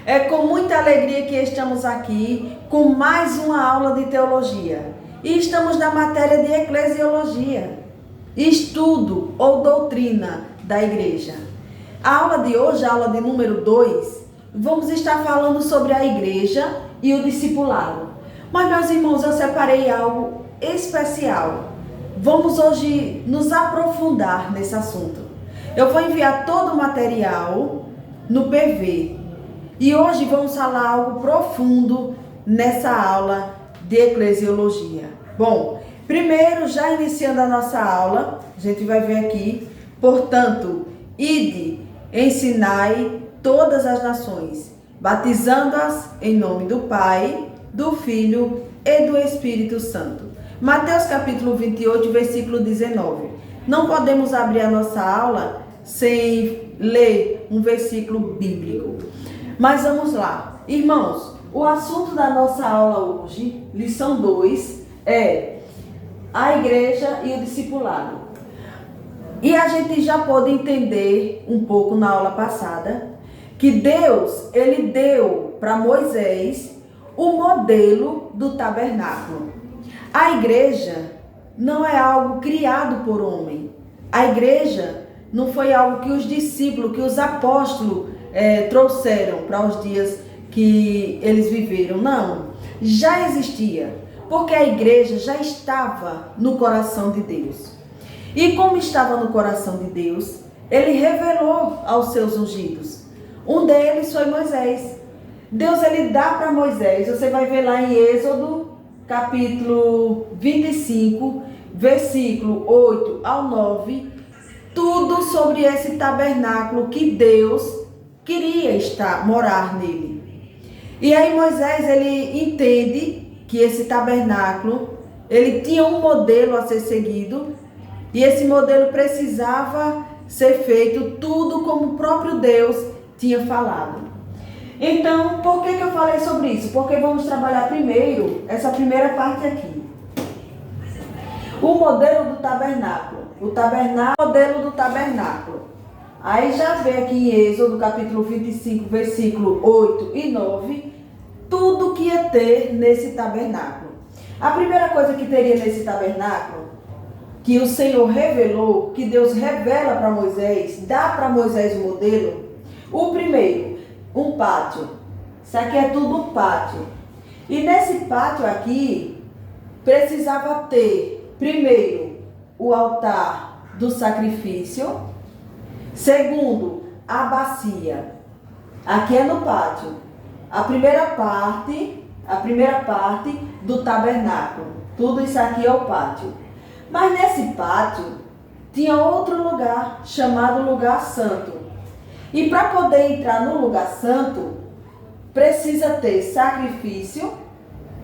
É com muita alegria que estamos aqui com mais uma aula de teologia. E estamos na matéria de eclesiologia, estudo ou doutrina da igreja. A aula de hoje, a aula de número 2, vamos estar falando sobre a igreja e o discipulado. Mas, meus irmãos, eu separei algo especial. Vamos hoje nos aprofundar nesse assunto. Eu vou enviar todo o material no PV. E hoje vamos falar algo profundo nessa aula de eclesiologia. Bom, primeiro, já iniciando a nossa aula, a gente vai ver aqui, portanto, ide, ensinai todas as nações, batizando-as em nome do Pai, do Filho e do Espírito Santo. Mateus capítulo 28, versículo 19. Não podemos abrir a nossa aula sem ler um versículo bíblico. Mas vamos lá. Irmãos, o assunto da nossa aula hoje, lição 2, é a igreja e o discipulado. E a gente já pôde entender um pouco na aula passada que Deus, ele deu para Moisés o modelo do tabernáculo. A igreja não é algo criado por homem. A igreja não foi algo que os discípulos, que os apóstolos trouxeram para os dias que eles viveram. Não, já existia, porque a igreja já estava no coração de Deus. E como estava no coração de Deus, ele revelou aos seus ungidos. Um deles foi Moisés. Deus, ele dá para Moisés, você vai ver lá em Êxodo, capítulo 25, versículo 8 ao 9, tudo sobre esse tabernáculo que Deus queria morar nele. E aí Moisés, ele entende que esse tabernáculo, ele tinha um modelo a ser seguido, e esse modelo precisava ser feito tudo como o próprio Deus tinha falado. Então, por que eu falei sobre isso? Porque vamos trabalhar primeiro essa primeira parte aqui. O modelo do tabernáculo. O modelo do tabernáculo. Aí já vê aqui em Êxodo, capítulo 25, versículo 8 e 9, tudo que ia ter nesse tabernáculo. A primeira coisa que teria nesse tabernáculo, que o Senhor revelou, que Deus revela para Moisés, dá para Moisés o modelo, o primeiro, um pátio. Isso aqui é tudo um pátio. E nesse pátio aqui, precisava ter, primeiro, o altar do sacrifício. Segundo, a bacia. Aqui é no pátio. A primeira parte do tabernáculo. Tudo isso aqui é o pátio. Mas nesse pátio tinha outro lugar chamado lugar santo. E para poder entrar no lugar santo, precisa ter sacrifício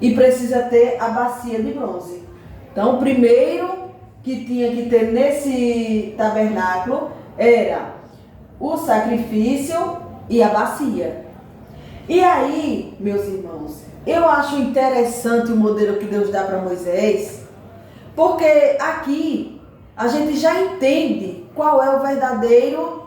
e precisa ter a bacia de bronze. Então, o primeiro que tinha que ter nesse tabernáculo era o sacrifício e a bacia. E aí, meus irmãos, eu acho interessante o modelo que Deus dá para Moisés, porque aqui a gente já entende qual é o verdadeiro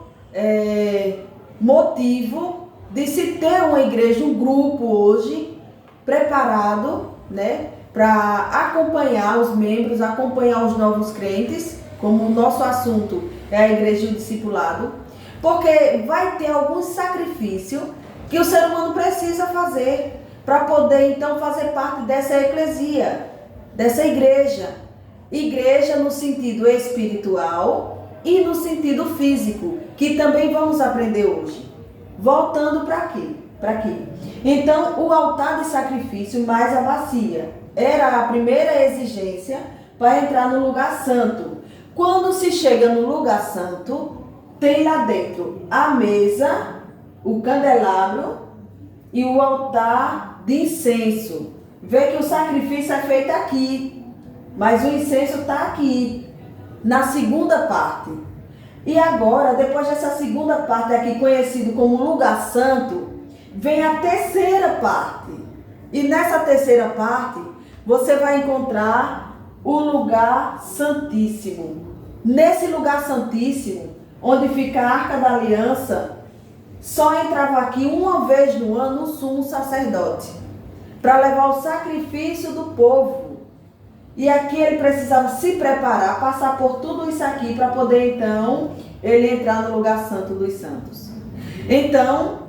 motivo de se ter uma igreja, um grupo hoje preparado, né, para acompanhar os membros, acompanhar os novos crentes, como o nosso assunto é a igreja e o discipulado, porque vai ter algum sacrifício que o ser humano precisa fazer para poder então fazer parte dessa eclesia, dessa igreja. Igreja no sentido espiritual e no sentido físico, que também vamos aprender hoje. Voltando para aqui. Então, o altar de sacrifício mais a bacia era a primeira exigência para entrar no lugar santo. Quando se chega no lugar santo, tem lá dentro a mesa, o candelabro e o altar de incenso. Vê que o sacrifício é feito aqui, mas o incenso está aqui, na segunda parte. E agora, depois dessa segunda parte aqui, conhecido como lugar santo, vem a terceira parte. E nessa terceira parte, você vai encontrar o lugar santíssimo. Nesse lugar santíssimo, onde fica a Arca da Aliança, só entrava aqui uma vez no ano o sumo sacerdote, para levar o sacrifício do povo. E aqui ele precisava se preparar, passar por tudo isso aqui, para poder então ele entrar no lugar santo dos santos. Então,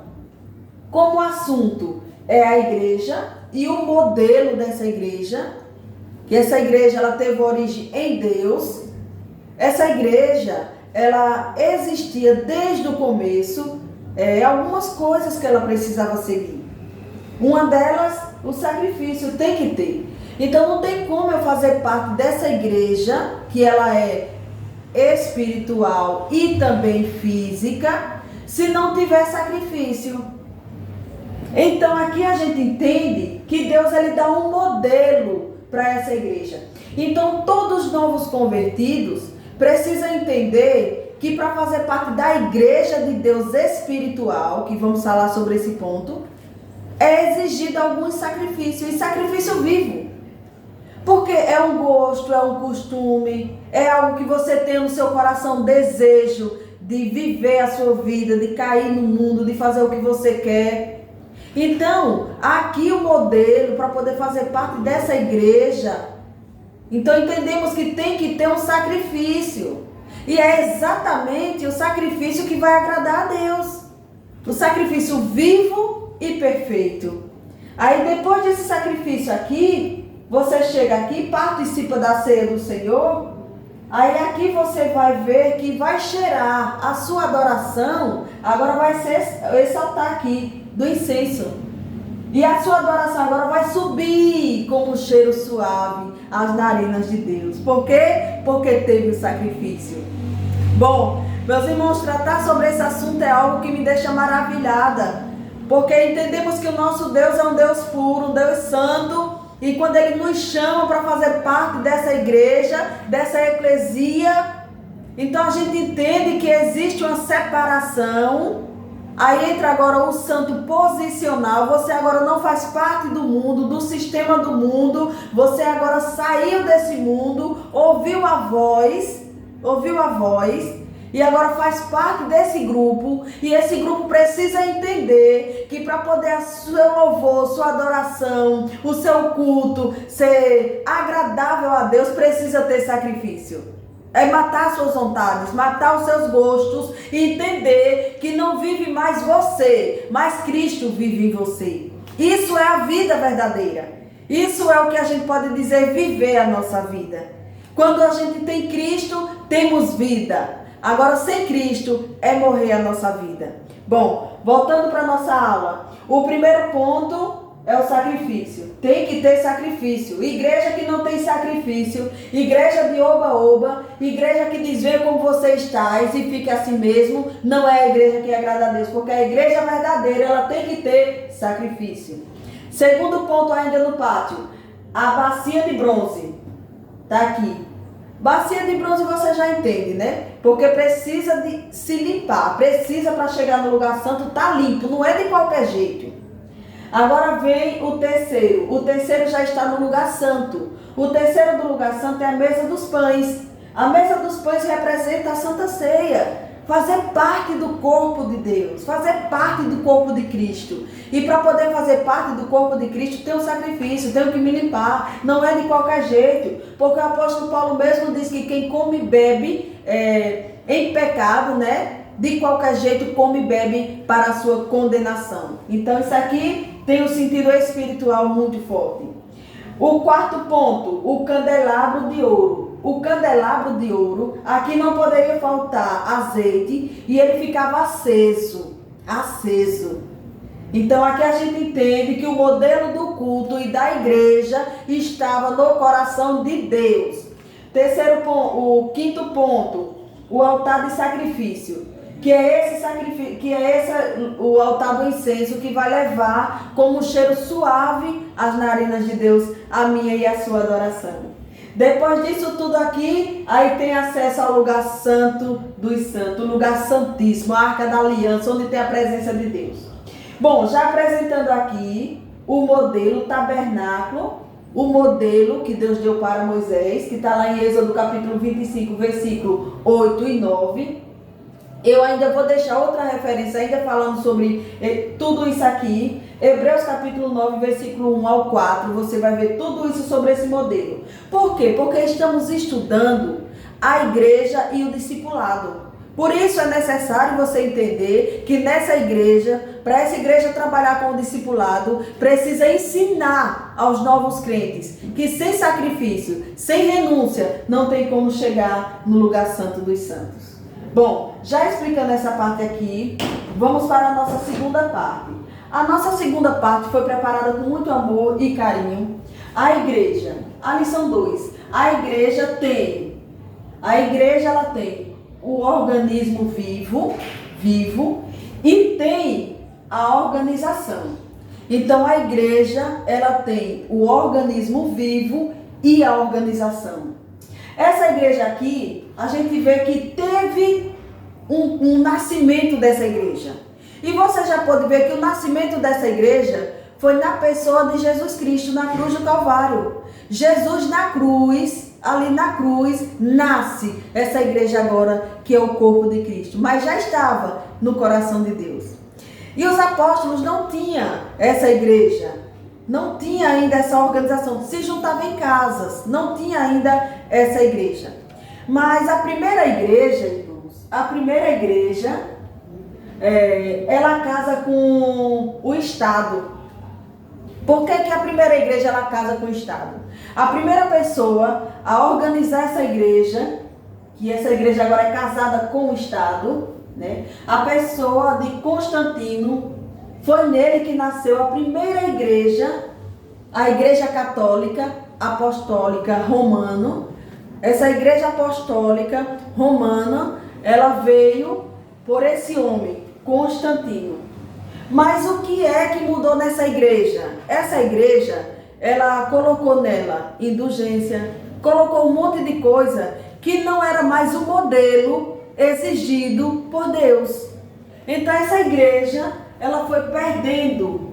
como o assunto é a igreja e o modelo dessa igreja, que essa igreja ela teve origem em Deus, essa igreja ela existia desde o começo, algumas coisas que ela precisava seguir. Uma delas, o sacrifício tem que ter. Então não tem como eu fazer parte dessa igreja, que ela é espiritual e também física, se não tiver sacrifício. Então aqui a gente entende que Deus ele dá um modelo para essa igreja. Então todos os novos convertidos precisam entender que para fazer parte da igreja de Deus espiritual, que vamos falar sobre esse ponto, é exigido algum sacrifício, e sacrifício vivo. Porque é um gosto, é um costume, é algo que você tem no seu coração, desejo de viver a sua vida, de cair no mundo, de fazer o que você quer. Então, aqui o modelo para poder fazer parte dessa igreja, então entendemos que tem que ter um sacrifício. E é exatamente o sacrifício que vai agradar a Deus. O sacrifício vivo e perfeito. Aí depois desse sacrifício aqui, você chega aqui, participa da ceia do Senhor. Aí aqui você vai ver que vai cheirar a sua adoração. Agora vai ser esse altar aqui do incenso. E a sua adoração agora vai subir como um cheiro suave às narinas de Deus. Por quê? Porque teve o sacrifício. Bom, meus irmãos, tratar sobre esse assunto é algo que me deixa maravilhada. Porque entendemos que o nosso Deus é um Deus puro, um Deus santo. E quando Ele nos chama para fazer parte dessa igreja, dessa eclesia, então a gente entende que existe uma separação. Aí entra agora o santo posicional. Você agora não faz parte do mundo, do sistema do mundo. Você agora saiu desse mundo, ouviu a voz e agora faz parte desse grupo. E esse grupo precisa entender que para poder o seu louvor, sua adoração, o seu culto ser agradável a Deus, precisa ter sacrifício. É matar suas vontades, matar os seus gostos e entender que não vive mais você, mas Cristo vive em você. Isso é a vida verdadeira. Isso é o que a gente pode dizer viver a nossa vida. Quando a gente tem Cristo, temos vida. Agora, sem Cristo, é morrer a nossa vida. Bom, voltando para a nossa aula. O primeiro ponto é o sacrifício. Tem que ter sacrifício. Igreja que não tem sacrifício, igreja de oba-oba, igreja que diz vem como você estás e fique assim mesmo, não é a igreja que agrada a Deus, porque a igreja verdadeira, ela tem que ter sacrifício. Segundo ponto ainda no pátio, a bacia de bronze. Tá aqui. Bacia de bronze você já entende, né? Porque precisa de se limpar, precisa para chegar no lugar santo, tá limpo, não é de qualquer jeito. Agora vem o terceiro. O terceiro já está no lugar santo. O terceiro do lugar santo é a mesa dos pães. A mesa dos pães representa a Santa Ceia. Fazer parte do corpo de Deus. Fazer parte do corpo de Cristo. E para poder fazer parte do corpo de Cristo, tem um sacrifício, tenho que me limpar. Não é de qualquer jeito. Porque o apóstolo Paulo mesmo diz que quem come e bebe em pecado, né? De qualquer jeito come e bebe para a sua condenação. Então isso aqui tem um sentido espiritual muito forte. O quarto ponto, o candelabro de ouro. O candelabro de ouro, aqui não poderia faltar azeite e ele ficava aceso. Então aqui a gente entende que o modelo do culto e da igreja estava no coração de Deus. Terceiro ponto, o quinto ponto, o altar de sacrifício. Que é esse sacrifício, o altar do incenso que vai levar como um cheiro suave às narinas de Deus a minha e a sua adoração. Depois disso tudo aqui, aí tem acesso ao lugar santo dos santos, o lugar santíssimo, a arca da aliança, onde tem a presença de Deus. Bom, já apresentando aqui o modelo, o tabernáculo, o modelo que Deus deu para Moisés, que está lá em Êxodo capítulo 25, versículo 8 e 9. Eu ainda vou deixar outra referência, ainda falando sobre tudo isso aqui. Hebreus capítulo 9, versículo 1 ao 4. Você vai ver tudo isso sobre esse modelo. Por quê? Porque estamos estudando a igreja e o discipulado. Por isso é necessário você entender que nessa igreja, para essa igreja trabalhar com o discipulado, precisa ensinar aos novos crentes que sem sacrifício, sem renúncia, não tem como chegar no lugar santo dos santos. Bom, já explicando essa parte aqui, vamos para a nossa segunda parte. A nossa segunda parte foi preparada com muito amor e carinho. A igreja, a lição 2. A igreja ela tem o organismo vivo e tem a organização. Então a igreja, ela tem o organismo vivo e a organização. Essa igreja aqui, a gente vê que teve um nascimento dessa igreja. E você já pode ver que o nascimento dessa igreja foi na pessoa de Jesus Cristo, na cruz do Calvário. Jesus na cruz, ali na cruz, nasce essa igreja agora, que é o corpo de Cristo. Mas já estava no coração de Deus. E os apóstolos não tinham essa igreja, não tinha ainda essa organização, se juntava em casas, não tinha ainda essa igreja. Mas a primeira igreja, irmãos, ela casa com o Estado. Por que a primeira igreja ela casa com o Estado? A primeira pessoa a organizar essa igreja, que essa igreja agora é casada com o Estado, né? A pessoa de Constantino, foi nele que nasceu a primeira igreja, a igreja católica apostólica romana. Essa igreja apostólica romana, ela veio por esse homem, Constantino. Mas o que é que mudou nessa igreja? Essa igreja, ela colocou nela indulgência, colocou um monte de coisa que não era mais o modelo exigido por Deus. Então essa igreja, ela foi perdendo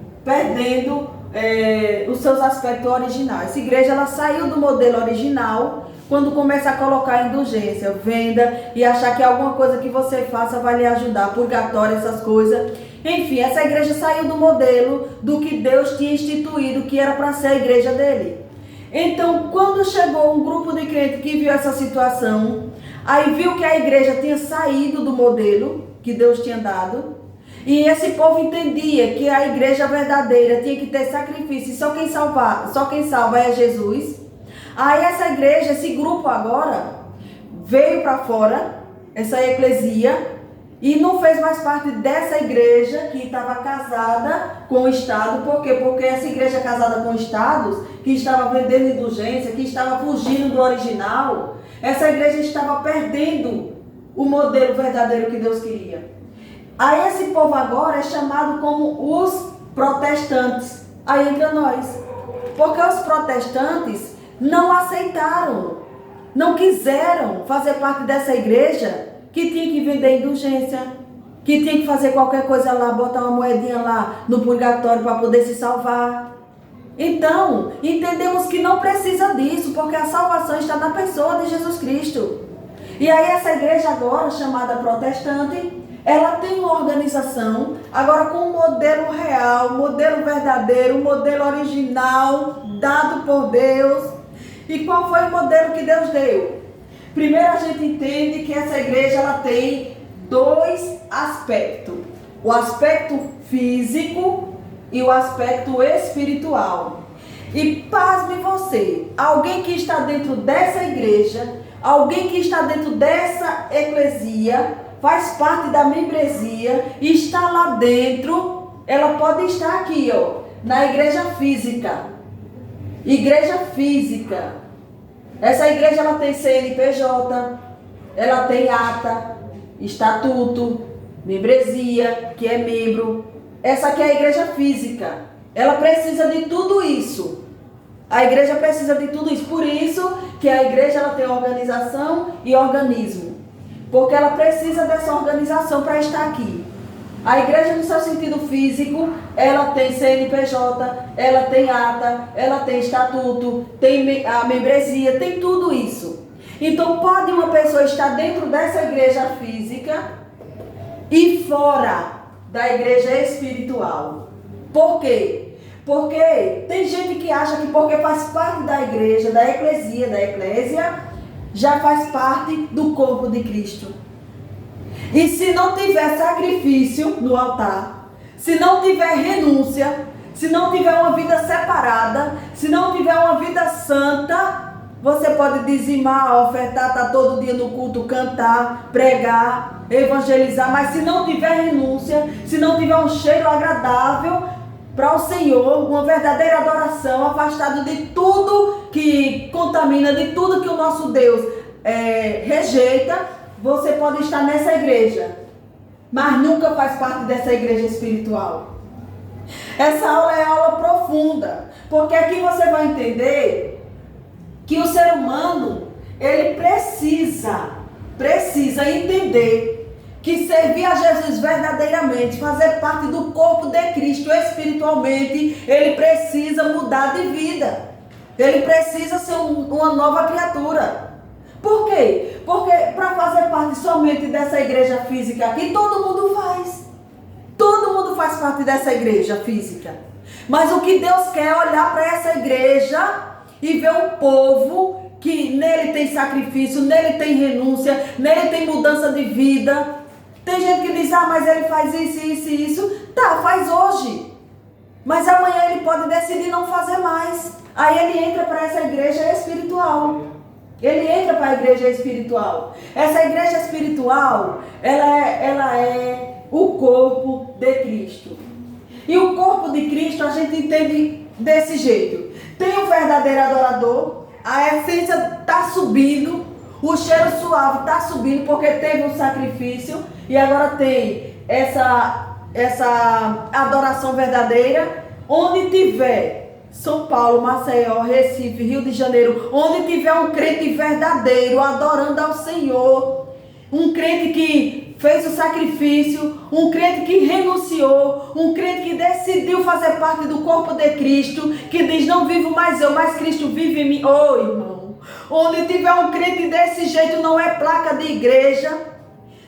os seus aspectos originais. Essa igreja, ela saiu do modelo original quando começa a colocar indulgência, venda e achar que alguma coisa que você faça vai lhe ajudar, purgatório, essas coisas. Enfim, essa igreja saiu do modelo do que Deus tinha instituído, que era para ser a igreja dele. Então, quando chegou um grupo de crentes que viu essa situação, aí viu que a igreja tinha saído do modelo que Deus tinha dado, e esse povo entendia que a igreja verdadeira tinha que ter sacrifício, e só quem salva é Jesus. Aí essa igreja, esse grupo agora, veio para fora, essa eclesia, e não fez mais parte dessa igreja que estava casada com o Estado. Por quê? Porque essa igreja casada com Estados, que estava vendendo indulgência, que estava fugindo do original, essa igreja estava perdendo o modelo verdadeiro que Deus queria. Aí esse povo agora é chamado como os protestantes. Aí entra nós. Porque os protestantes não aceitaram, não quiseram fazer parte dessa igreja que tinha que vender indulgência, que tinha que fazer qualquer coisa lá, botar uma moedinha lá no purgatório para poder se salvar. Então, entendemos que não precisa disso, porque a salvação está na pessoa de Jesus Cristo. E aí essa igreja agora, chamada protestante, ela tem uma organização, agora com um modelo real, modelo verdadeiro, modelo original, dado por Deus. E qual foi o modelo que Deus deu? Primeiro a gente entende que essa igreja ela tem dois aspectos. O aspecto físico e o aspecto espiritual. E pasme você, alguém que está dentro dessa igreja, alguém que está dentro dessa eclesia, faz parte da membresia, está lá dentro, ela pode estar aqui, ó, na igreja física. Igreja física. Essa igreja ela tem CNPJ, ela tem ata, estatuto, membresia, que é membro. Essa aqui é a igreja física. Ela precisa de tudo isso. A igreja precisa de tudo isso. Por isso que a igreja ela tem organização e organismo. Porque ela precisa dessa organização para estar aqui. A igreja, no seu sentido físico, ela tem CNPJ, ela tem ata, ela tem estatuto, tem a membresia, tem tudo isso. Então, pode uma pessoa estar dentro dessa igreja física e fora da igreja espiritual. Por quê? Porque tem gente que acha que porque faz parte da igreja, da eclésia, já faz parte do corpo de Cristo. E se não tiver sacrifício no altar, se não tiver renúncia, se não tiver uma vida separada, se não tiver uma vida santa, você pode dizimar, ofertar, estar todo dia no culto, cantar, pregar, evangelizar, mas se não tiver renúncia, se não tiver um cheiro agradável para o Senhor, uma verdadeira adoração, afastado de tudo que contamina, de tudo que o nosso Deus rejeita, você pode estar nessa igreja, mas nunca faz parte dessa igreja espiritual. Essa aula é aula profunda, porque aqui você vai entender que o ser humano, ele precisa entender que servir a Jesus verdadeiramente, fazer parte do corpo de Cristo espiritualmente, ele precisa mudar de vida. Ele precisa ser uma nova criatura. Por quê? Porque para fazer parte somente dessa igreja física aqui, todo mundo faz. Todo mundo faz parte dessa igreja física. Mas o que Deus quer é olhar para essa igreja e ver um povo que nele tem sacrifício, nele tem renúncia, nele tem mudança de vida. Tem gente que diz, mas ele faz isso, isso e isso. Tá, faz hoje. Mas amanhã ele pode decidir não fazer mais. Aí ele entra para essa igreja espiritual. Ele entra para a igreja espiritual. Essa igreja espiritual, ela é o corpo de Cristo. E o corpo de Cristo a gente entende desse jeito. Tem o verdadeiro adorador, a essência está subindo, o cheiro suave está subindo porque teve um sacrifício e agora tem essa adoração verdadeira. Onde tiver São Paulo, Maceió, Recife, Rio de Janeiro, onde tiver um crente verdadeiro adorando ao Senhor, um crente que fez o sacrifício, um crente que renunciou, um crente que decidiu fazer parte do corpo de Cristo, que diz, não vivo mais eu, mas Cristo vive em mim. Oh, irmão, onde tiver um crente desse jeito, não é placa de igreja,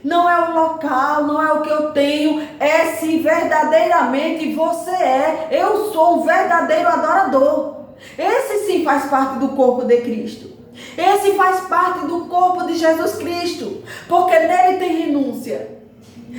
não é o local, não é o que eu tenho, é se verdadeiramente você é. Eu sou um verdadeiro adorador. Esse sim faz parte do corpo de Cristo. Esse faz parte do corpo de Jesus Cristo, porque nele tem renúncia,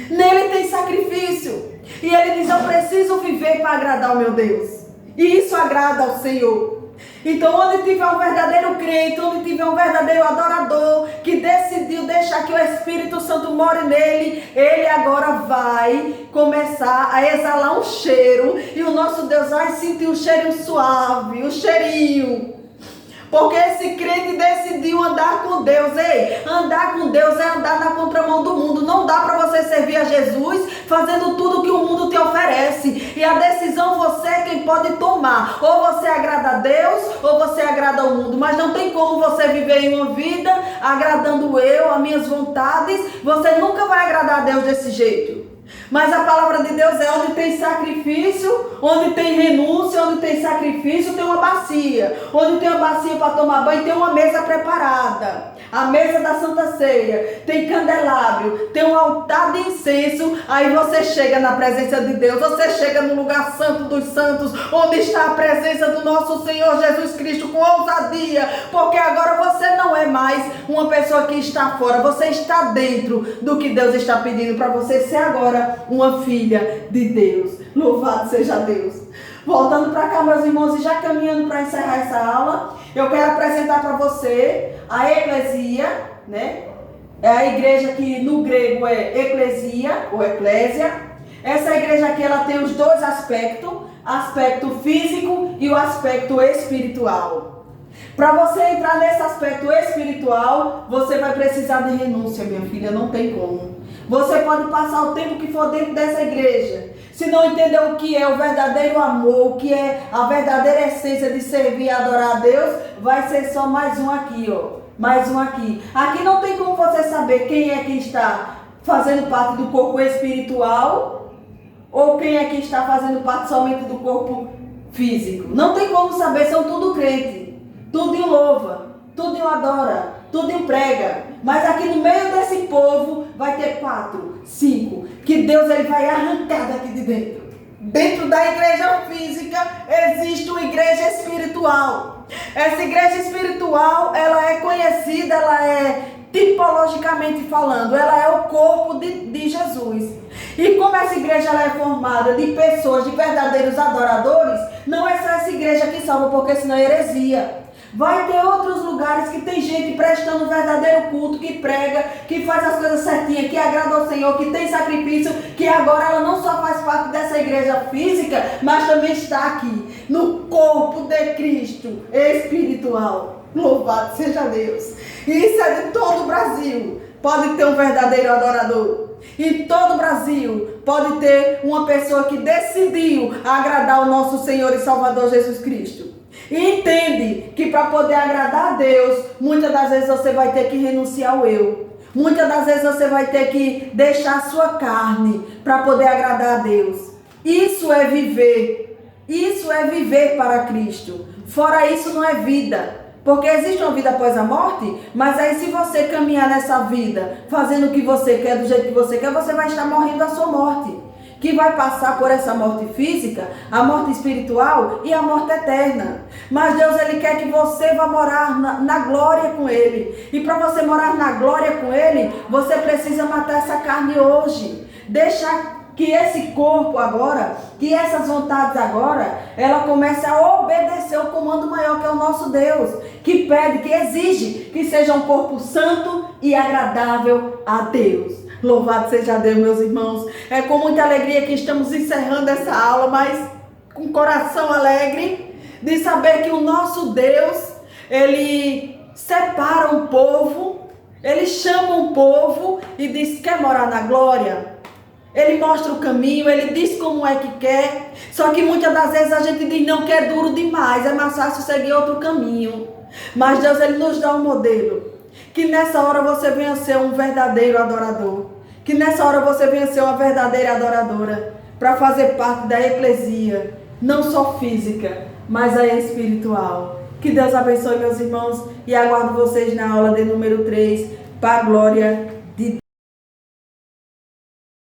nele tem sacrifício, e ele diz, eu preciso viver para agradar o meu Deus, e isso agrada ao Senhor. Então onde tiver um verdadeiro crente, onde tiver um verdadeiro adorador, que decidiu deixar que o Espírito Santo more nele, ele agora vai começar a exalar um cheiro, e o nosso Deus vai sentir um cheirinho suave, um cheirinho. Porque esse crente decidiu andar com Deus. Ei, andar com Deus é andar na contramão do mundo. Não dá para você servir a Jesus fazendo tudo que o mundo te oferece. E a decisão você é quem pode tomar. Ou você agrada a Deus, ou você agrada ao mundo. Mas não tem como você viver em uma vida agradando eu, as minhas vontades. Você nunca vai agradar a Deus desse jeito. Mas a palavra de Deus é onde tem sacrifício, onde tem renúncia, onde tem sacrifício, tem uma bacia. Onde tem uma bacia para tomar banho, tem uma mesa preparada. A mesa da Santa Ceia, tem candelabro, tem um altar de incenso. Aí você chega na presença de Deus, você chega no lugar santo dos santos, onde está a presença do nosso Senhor Jesus Cristo com ousadia. Porque agora você não é mais uma pessoa que está fora, você está dentro do que Deus está pedindo para você ser agora uma filha de Deus. Louvado seja Deus. Voltando para cá, meus irmãos, e já caminhando para encerrar essa aula, eu quero apresentar para você a eclesia, né? É a igreja que no grego é eclesia ou eclésia. Essa igreja aqui, ela tem os dois aspectos, aspecto físico e o aspecto espiritual. Para você entrar nesse aspecto espiritual, você vai precisar de renúncia, minha filha, não tem como. Você pode passar o tempo que for dentro dessa igreja. Se não entender o que é o verdadeiro amor, o que é a verdadeira essência de servir e adorar a Deus, vai ser só mais um aqui, ó. Mais um aqui. Aqui não tem como você saber quem é que está fazendo parte do corpo espiritual ou quem é que está fazendo parte somente do corpo físico. Não tem como saber, são tudo crente. Tudo em louva, tudo em adora, tudo em prega. Mas aqui no meio desse povo vai ter 4, 5 que Deus ele vai arrancar daqui de dentro. Dentro da igreja física existe uma igreja espiritual. Essa igreja espiritual, ela é conhecida, ela é tipologicamente falando, ela é o corpo de Jesus. E como essa igreja ela é formada de pessoas, de verdadeiros adoradores, não é só essa igreja que salva, porque senão é heresia. Vai ter outros lugares que tem gente prestando verdadeiro culto, que prega, que faz as coisas certinhas, que agrada ao Senhor, que tem sacrifício, que agora ela não só faz parte dessa igreja física, mas também está aqui, no corpo de Cristo espiritual. Louvado seja Deus. E isso é de todo o Brasil. Pode ter um verdadeiro adorador. Em todo o Brasil pode ter uma pessoa que decidiu agradar o nosso Senhor e Salvador Jesus Cristo. E entende que para poder agradar a Deus, muitas das vezes você vai ter que renunciar ao eu. Muitas das vezes você vai ter que deixar a sua carne para poder agradar a Deus. Isso é viver. Isso é viver para Cristo. Fora isso não é vida. Porque existe uma vida após a morte, mas aí se você caminhar nessa vida, fazendo o que você quer, do jeito que você quer, você vai estar morrendo a sua morte. Que vai passar por essa morte física, a morte espiritual e a morte eterna. Mas Deus ele quer que você vá morar na glória com Ele. E para você morar na glória com Ele, você precisa matar essa carne hoje. Deixar que esse corpo agora, que essas vontades agora, ela comece a obedecer o comando maior que é o nosso Deus. Que pede, que exige que seja um corpo santo e agradável a Deus. Louvado seja Deus, meus irmãos. É com muita alegria que estamos encerrando essa aula, mas com coração alegre de saber que o nosso Deus, Ele separa um povo, Ele chama um povo e diz: quer morar na glória? Ele mostra o caminho, Ele diz como é que quer. Só que muitas das vezes a gente diz não, que é duro demais, é mais fácil seguir outro caminho. Mas Deus Ele nos dá um modelo. Que nessa hora você venha ser um verdadeiro adorador. Que nessa hora você venha ser uma verdadeira adoradora. Para fazer parte da eclesia. Não só física, mas a espiritual. Que Deus abençoe, meus irmãos. E aguardo vocês na aula de número 3. Para a glória